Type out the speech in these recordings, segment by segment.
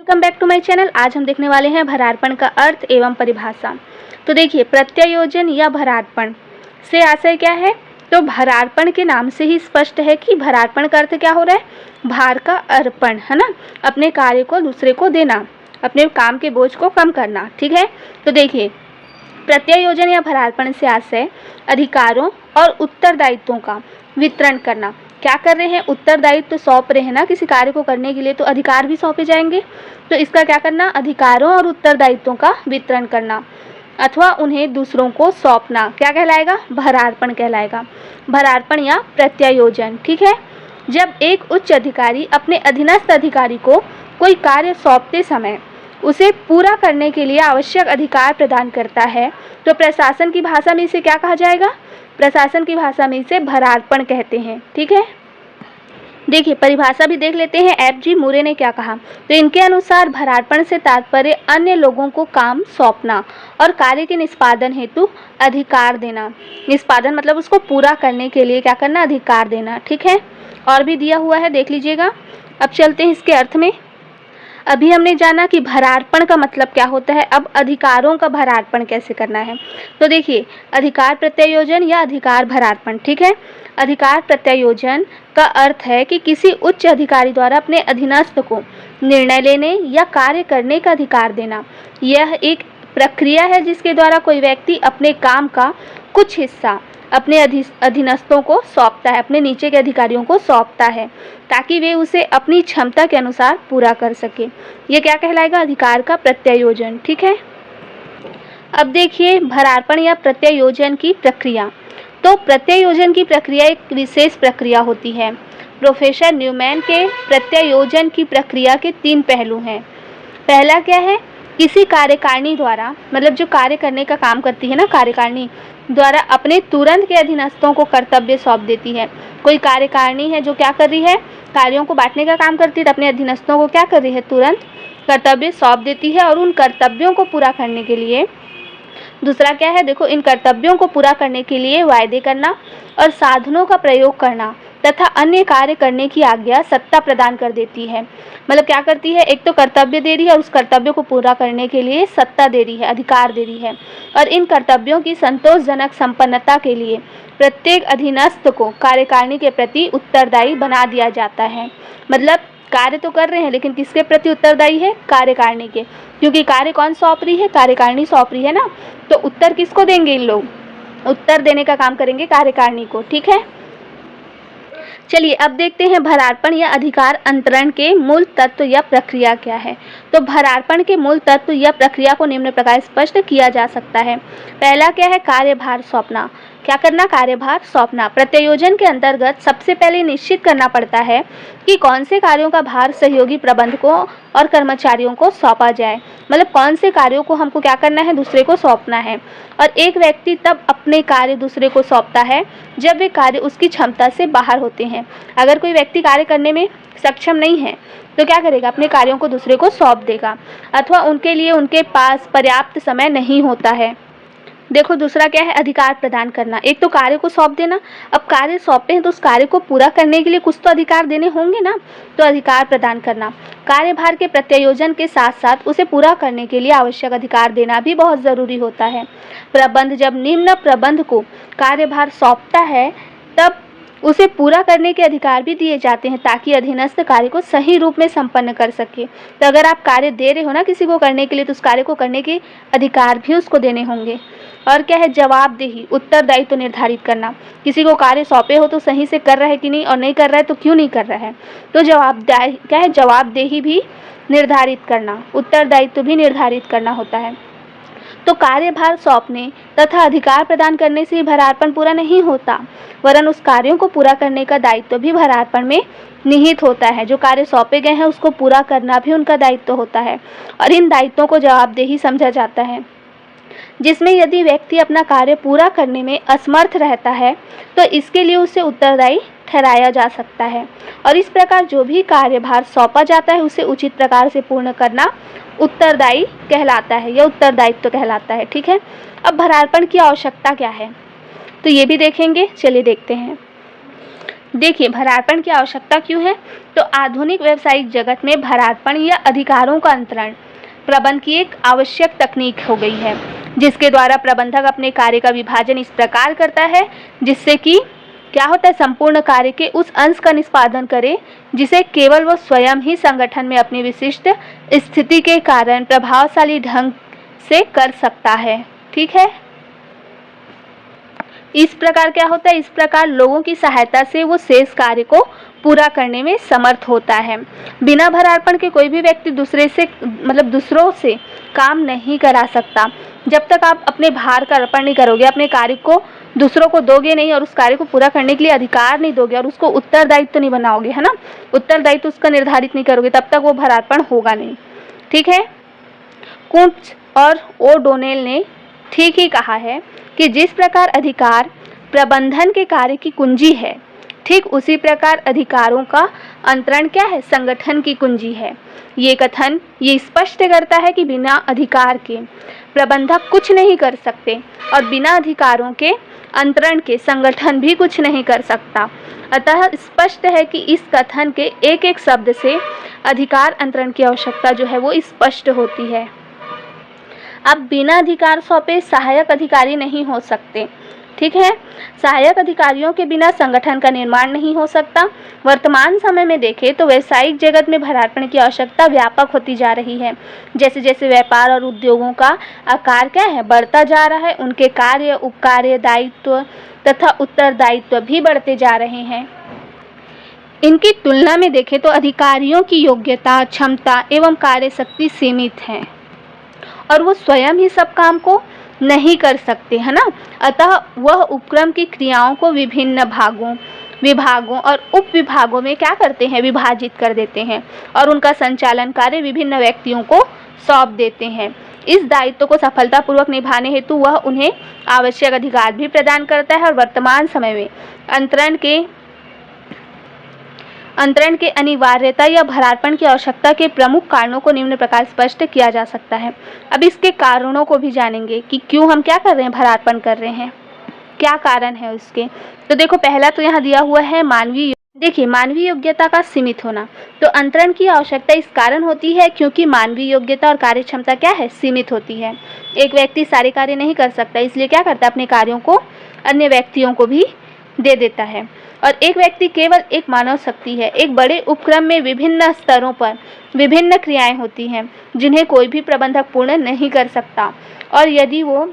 Welcome back to my channel. आज हम देखने वाले हैं भरार्पण का अर्थ एवं परिभाषा। तो देखिए, प्रत्ययोजन या भरार्पण से आशय क्या है। तो भरार्पण के नाम से ही स्पष्ट है कि भरार्पण का अर्थ क्या हो रहा है, भार का अर्पण, है ना, अपने कार्य को दूसरे को देना, अपने काम के बोझ को कम करना। ठीक है, तो देखिए, प्रत्ययोजन या भरार्पण से आशय अधिकारों और उत्तरदायित्वों का वितरण करना। क्या कर रहे हैं, उत्तरदायित्व सौंप रहे हैं ना किसी कार्य को करने के लिए, तो अधिकार भी सौंपे जाएंगे। तो इसका क्या करना, अधिकारों और उत्तरदायित्वों का वितरण करना अथवा उन्हें दूसरों को सौंपना क्या कहलाएगा, भरार्पण कहलाएगा, भरार्पण या प्रत्ययोजन। ठीक है, जब एक उच्च अधिकारी अपने अधीनस्थ अधिकारी को कोई कार्य सौंपते समय उसे पूरा करने के लिए आवश्यक अधिकार प्रदान करता है, तो प्रशासन की भाषा में इसे क्या कहा जाएगा, प्रशासन की भाषा में इसे भरार्पण कहते हैं। ठीक है, देखिए परिभाषा भी देख लेते हैं। एफ.जी. मुरे ने क्या कहा, तो इनके अनुसार भरार्पण से तात्पर्य अन्य लोगों को काम सौंपना और कार्य के निष्पादन हेतु अधिकार देना। निष्पादन मतलब उसको पूरा करने के लिए क्या करना, अधिकार देना। ठीक है, और भी दिया हुआ है, देख लीजिएगा। अब चलते हैं इसके अर्थ में। अभी हमने जाना कि भरार्पण का मतलब क्या होता है, अब अधिकारों का भरार्पण कैसे करना है। तो देखिए, अधिकार प्रत्ययोजन या अधिकार भरार्पण। ठीक है, अधिकार प्रत्ययोजन का अर्थ है कि किसी उच्च अधिकारी द्वारा अपने अधीनस्थ को निर्णय लेने या कार्य करने का अधिकार देना। यह एक प्रक्रिया है जिसके द्वारा कोई व्यक्ति अपने काम का कुछ हिस्सा अपने अधीनस्थों को सौंपता है, अपने नीचे के अधिकारियों को सौंपता है, ताकि वे उसे अपनी क्षमता के अनुसार पूरा कर सके। ये क्या कहलाएगा, अधिकार का प्रत्ययोजन। ठीक है, अब देखिए भरार्पण या प्रत्ययोजन की प्रक्रिया। तो प्रत्ययोजन की प्रक्रिया एक विशेष प्रक्रिया होती है। प्रोफेसर न्यूमैन के प्रत्ययोजन की प्रक्रिया के 3 पहलू हैं। पहला क्या है, किसी कार्यकारिणी द्वारा, मतलब जो कार्य करने का काम करती है ना, कार्यकारिणी द्वारा अपने तुरंत के अधीनस्थों को कर्तव्य सौंप देती है। कोई कार्यकारिणी है जो क्या कर रही है, कार्यों को बांटने का काम करती है, तो अपने अधीनस्थों को क्या कर रही है, तुरंत कर्तव्य सौंप देती है। और उन कर्तव्यों को पूरा करने के लिए, दूसरा क्या है, देखो, इन कर्तव्यों को पूरा करने के लिए वायदे करना और साधनों का प्रयोग करना तथा अन्य कार्य करने की आज्ञा सत्ता प्रदान कर देती है। मतलब क्या करती है, एक तो कर्तव्य दे रही है और उस कर्तव्य को पूरा करने के लिए सत्ता दे रही है, अधिकार दे रही है। और इन कर्तव्यों की संतोषजनक संपन्नता के लिए प्रत्येक अधीनस्थ को कार्यकारिणी के प्रति उत्तरदायी बना दिया जाता है। मतलब कार्य तो कर रहे हैं, लेकिन किसके प्रति उत्तरदायी है, कार्यकारिणी के, क्योंकि कार्य कौन सौंप रही है, कार्यकारिणी सौंप रही है ना। तो उत्तर किसको देंगे, इन लोग उत्तर देने का काम करेंगे कार्यकारिणी को। ठीक है, चलिए अब देखते हैं भरार्पण या अधिकार अंतरण के मूल तत्व या प्रक्रिया क्या है। तो भरार्पण के मूल तत्व या प्रक्रिया को निम्न प्रकार स्पष्ट किया जा सकता है। पहला क्या है, कार्यभार सौंपना। क्या करना, कार्यभार सौंपना। प्रत्ययोजन के अंतर्गत सबसे पहले निश्चित करना पड़ता है कि कौन से कार्यों का भार सहयोगी प्रबंधकों और कर्मचारियों को सौंपा जाए। मतलब कौन से कार्यों को हमको क्या करना है, दूसरे को सौंपना है। और एक व्यक्ति तब अपने कार्य दूसरे को सौंपता है जब वे कार्य उसकी क्षमता से बाहर होते हैं। अगर कोई व्यक्ति कार्य करने में सक्षम नहीं है तो क्या करेगा, अपने कार्यों को दूसरे को सौंप देगा, अथवा उनके लिए उनके पास पर्याप्त समय नहीं होता है। देखो दूसरा क्या है, अधिकार प्रदान करना। एक तो कार्य को सौंप देना, अब कार्य सौंपे हैं तो उस कार्य को पूरा करने के लिए कुछ तो अधिकार देने होंगे ना, तो अधिकार प्रदान करना। कार्यभार के प्रत्ययोजन के साथ साथ उसे पूरा करने के लिए आवश्यक अधिकार देना भी बहुत ज़रूरी होता है। प्रबंध जब निम्न प्रबंध को कार्यभार सौंपता है तब उसे पूरा करने के अधिकार भी दिए जाते हैं, ताकि अधीनस्थ कार्य को सही रूप में संपन्न कर सके। तो अगर आप कार्य दे रहे हो ना किसी को करने के लिए, तो उस कार्य को करने के अधिकार भी उसको देने होंगे। और क्या है, जवाबदेही, उत्तरदायित्व निर्धारित करना। किसी को कार्य सौंपे हो तो सही से कर रहा है कि नहीं, और नहीं कर रहा है तो क्यों नहीं कर रहा है, तो जवाबदेही क्या है, जवाबदेही भी निर्धारित करना, उत्तरदायित्व भी निर्धारित करना होता है। तो कार्यभार सौंपने तथा अधिकार प्रदान करने से भरार्पण पूरा नहीं होता, वरन उस कार्यों को पूरा करने का दायित्व भी भरार्पण में निहित होता है। जो कार्य सौंपे गए हैं उसको पूरा करना भी उनका दायित्व होता है, और इन दायित्वों को जवाबदेही समझा जाता है, जिसमें यदि व्यक्ति अपना कार्य पूरा करने में असमर्थ रहता है तो इसके लिए उसे उत्तरदायी ठहराया जा सकता है। और इस प्रकार जो भी कार्यभार सौंपा जाता है उसे उचित प्रकार से पूर्ण करना उत्तरदायी कहलाता है या उत्तरदायित्व कहलाता है। ठीक है, अब भरार्पण की आवश्यकता क्या है, तो ये भी देखेंगे। चलिए देखते हैं। देखिए, भरारपण की आवश्यकता क्यों है? तो आधुनिक व्यावसायिक जगत में भरारपण या अधिकारों का अंतरण प्रबंध की एक आवश्यक तकनीक हो गई है, जिसके द्वारा प्रबंधक अपने कार्य का विभाजन इस प्रकार करता है जिससे कि क्या होता है, संपूर्ण कार्य के उस अंश का निष्पादन करे जिसे केवल वो स्वयं ही संगठन में अपनी विशिष्ट स्थिति के कारण प्रभावशाली ढंग से कर सकता है। ठीक है, इस प्रकार क्या होता है, इस प्रकार लोगों की सहायता से वो शेष कार्य को पूरा करने में समर्थ होता है। बिना भरारपण के कोई भी व्यक्ति दूसरों से काम नहीं करा सकता। जब तक आप अपने भार का अर्पण नहीं करोगे, अपने कार्य को दूसरों को दोगे नहीं और उस कार्य को पूरा करने के लिए अधिकार नहीं दोगे और उसको उत्तरदायित्व नहीं बनाओगे, है ना, उत्तरदायित्व उसका निर्धारित नहीं करोगे, तब तक वो भरारपण होगा नहीं। ठीक है, कुंट्ज और ओडोनेल ने ठीक ही कहा है कि जिस प्रकार अधिकार प्रबंधन के कार्य की कुंजी है, ठीक उसी प्रकार अधिकारों का अंतरण क्या है, संगठन की कुंजी है। ये कथन ये स्पष्ट करता है कि बिना अधिकार के प्रबंधक कुछ नहीं कर सकते और बिना अधिकारों के अंतरण के संगठन भी कुछ नहीं कर सकता। अतः स्पष्ट है कि इस कथन के एक एक शब्द से अधिकार अंतरण की आवश्यकता जो है वो स्पष्ट होती है। अब बिना अधिकार सौंपे सहायक अधिकारी नहीं हो सकते। ठीक है, सहायक अधिकारियों के बिना संगठन का निर्माण नहीं हो सकता। वर्तमान समय में देखें तो व्यावसायिक जगत में भरारपण की आवश्यकता व्यापक होती जा रही है। जैसे जैसे व्यापार और उद्योगों का आकार क्या है, बढ़ता जा रहा है, उनके कार्य, उपकार्य, दायित्व तथा उत्तरदायित्व भी बढ़ते जा रहे हैं। इनकी तुलना में देखें तो अधिकारियों की योग्यता, क्षमता एवं कार्यशक्ति सीमित है और वो स्वयं ही सब काम को नहीं कर सकते, है ना। अतः वह उपक्रम की क्रियाओं को विभिन्न विभागों और उप विभागों में क्या करते हैं, विभाजित कर देते हैं और उनका संचालन कार्य विभिन्न व्यक्तियों को सौंप देते हैं। इस दायित्व को सफलतापूर्वक निभाने हेतु वह उन्हें आवश्यक अधिकार भी प्रदान करता है और वर्तमान समय में अंतरण के अनिवार्यता या भरारपण की आवश्यकता के प्रमुख कारणों को निम्न प्रकार स्पष्ट किया जा सकता है। अब इसके कारणों को भी जानेंगे कि क्यों हम क्या कर रहे हैं, भरारपण कर रहे हैं, क्या कारण है उसके। तो देखो, पहला तो यहाँ दिया हुआ है मानवीय योग्यता का सीमित होना। तो अंतरण की आवश्यकता इस कारण होती है क्योंकि मानवीय योग्यता और कार्य क्षमता क्या है, सीमित होती है। एक व्यक्ति सारे कार्य नहीं कर सकता, इसलिए क्या करता है, अपने कार्यों को अन्य व्यक्तियों को भी दे देता है। और एक व्यक्ति केवल एक मानव शक्ति है। एक बड़े उपक्रम में विभिन्न स्तरों पर विभिन्न क्रियाएं होती हैं जिन्हें कोई भी प्रबंधक पूर्ण नहीं कर सकता, और यदि वो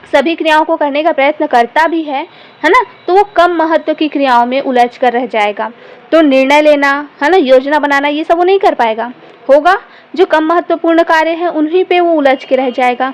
सभी क्रियाओं को करने का प्रयत्न करता भी है ना, तो वो कम महत्व की क्रियाओं में उलझ कर रह जाएगा। तो निर्णय लेना, है ना, योजना बनाना, ये सब वो नहीं कर पाएगा। होगा जो कम महत्वपूर्ण कार्य है उन्हीं पे वो उलझ के रह जाएगा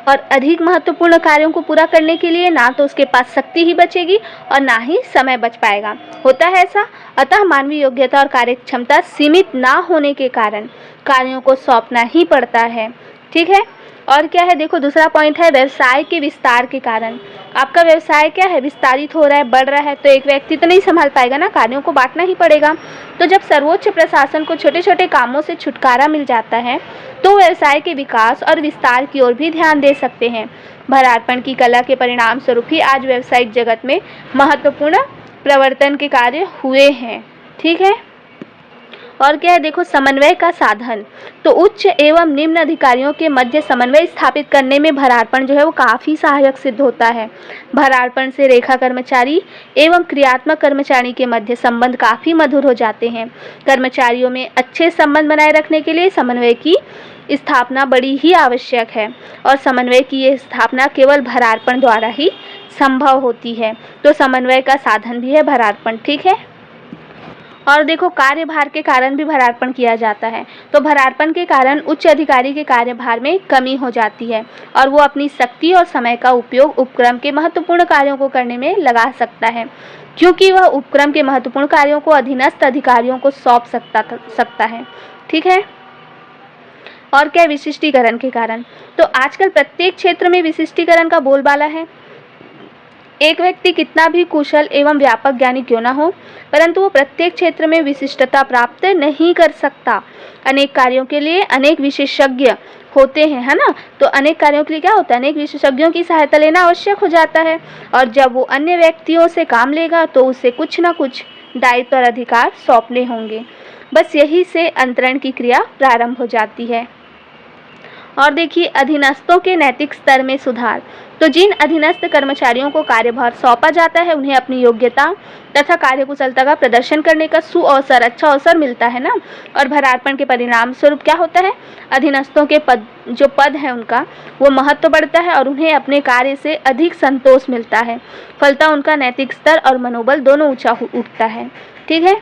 और अधिक महत्वपूर्ण कार्यों को पूरा करने के लिए ना तो उसके पास शक्ति ही बचेगी और ना ही समय बच पाएगा। होता है ऐसा। अतः मानवीय योग्यता और कार्य क्षमता सीमित ना होने के कारण कार्यों को सौंपना ही पड़ता है। ठीक है, और क्या है, देखो दूसरा पॉइंट है व्यवसाय के विस्तार के कारण। आपका व्यवसाय क्या है, विस्तारित हो रहा है, बढ़ रहा है, तो एक व्यक्ति तो नहीं संभाल पाएगा ना, कार्यों को बांटना ही पड़ेगा। तो जब सर्वोच्च प्रशासन को छोटे छोटे कामों से छुटकारा मिल जाता है तो व्यवसाय के विकास और विस्तार की ओर भी ध्यान दे सकते हैं। भरारपण की कला के परिणाम स्वरूप ही आज व्यावसायिक जगत में महत्वपूर्ण प्रवर्तन के कार्य हुए हैं। ठीक है, और क्या है, देखो समन्वय का साधन। तो उच्च एवं निम्न अधिकारियों के मध्य समन्वय स्थापित करने में भरारपण जो है वो काफ़ी सहायक सिद्ध होता है। भरारपण से रेखा कर्मचारी एवं क्रियात्मक कर्मचारी के मध्य संबंध काफ़ी मधुर हो जाते हैं। कर्मचारियों में अच्छे संबंध बनाए रखने के लिए समन्वय की स्थापना बड़ी ही आवश्यक है और समन्वय की ये स्थापना केवल भरारपण द्वारा ही संभव होती है। तो समन्वय का साधन भी है भरारपण। ठीक है, और देखो कार्यभार के कारण भी भरारपण किया जाता है। तो भरारपण के कारण उच्च अधिकारी के कार्यभार में कमी हो जाती है और वो अपनी शक्ति और समय का उपयोग उपक्रम के महत्वपूर्ण कार्यों को करने में लगा सकता है, क्योंकि वह उपक्रम के महत्वपूर्ण कार्यों को अधीनस्थ अधिकारियों को सौंप सकता है। ठीक है, और क्या, विशिष्टीकरण के कारण। तो आजकल प्रत्येक क्षेत्र में विशिष्टीकरण का बोलबाला है। एक व्यक्ति कितना भी कुशल एवं व्यापक ज्ञानी क्यों ना हो, परंतु वो प्रत्येक क्षेत्र में विशिष्टता प्राप्त नहीं कर सकता। अनेक कार्यों के लिए अनेक विशेषज्ञ होते हैं, है ना, तो अनेक कार्यों के लिए क्या होता है, अनेक विशेषज्ञों की सहायता लेना आवश्यक हो जाता है। और जब वो अन्य व्यक्तियों से काम लेगा तो उसे कुछ ना कुछ दायित्व और अधिकार सौंपने होंगे। बस यही से अंतरण की क्रिया प्रारंभ हो जाती है। और देखिए, अधीनस्थों के नैतिक स्तर में सुधार। तो जिन अधीनस्थ कर्मचारियों को कार्यभार सौंपा जाता है उन्हें अपनी योग्यता तथा कार्यकुशलता का प्रदर्शन करने का अच्छा अवसर मिलता है ना। और भरार्पण के परिणाम स्वरूप क्या होता है, अधीनस्थों के जो पद है उनका वो महत्व बढ़ता है और उन्हें अपने कार्य से अधिक संतोष मिलता है। फलतः उनका नैतिक स्तर और मनोबल दोनों ऊंचा उठता है। ठीक है।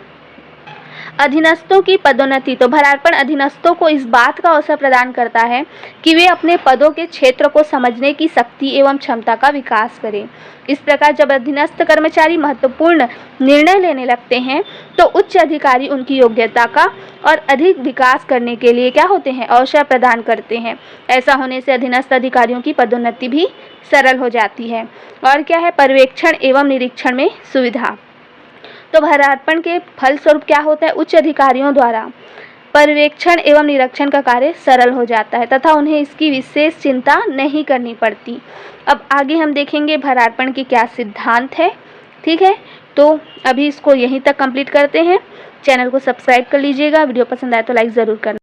अधीनस्थों की पदोन्नति। तो भरार्पण अधीनस्थों को इस बात का अवसर प्रदान करता है कि वे अपने पदों के क्षेत्र को समझने की शक्ति एवं क्षमता का विकास करें। इस प्रकार जब अधीनस्थ कर्मचारी महत्वपूर्ण निर्णय लेने लगते हैं तो उच्च अधिकारी उनकी योग्यता का और अधिक विकास करने के लिए क्या होते हैं, अवसर प्रदान करते हैं। ऐसा होने से अधीनस्थ अधिकारियों की पदोन्नति भी सरल हो जाती है। और क्या है, पर्यवेक्षण एवं निरीक्षण में सुविधा। तो भरार्पण के फलस्वरूप क्या होता है, उच्च अधिकारियों द्वारा पर्यवेक्षण एवं निरीक्षण का कार्य सरल हो जाता है तथा उन्हें इसकी विशेष चिंता नहीं करनी पड़ती। अब आगे हम देखेंगे भरार्पण के क्या सिद्धांत है। ठीक है, तो अभी इसको यहीं तक कंप्लीट करते हैं। चैनल को सब्सक्राइब कर लीजिएगा, वीडियो पसंद आए तो लाइक ज़रूर करना।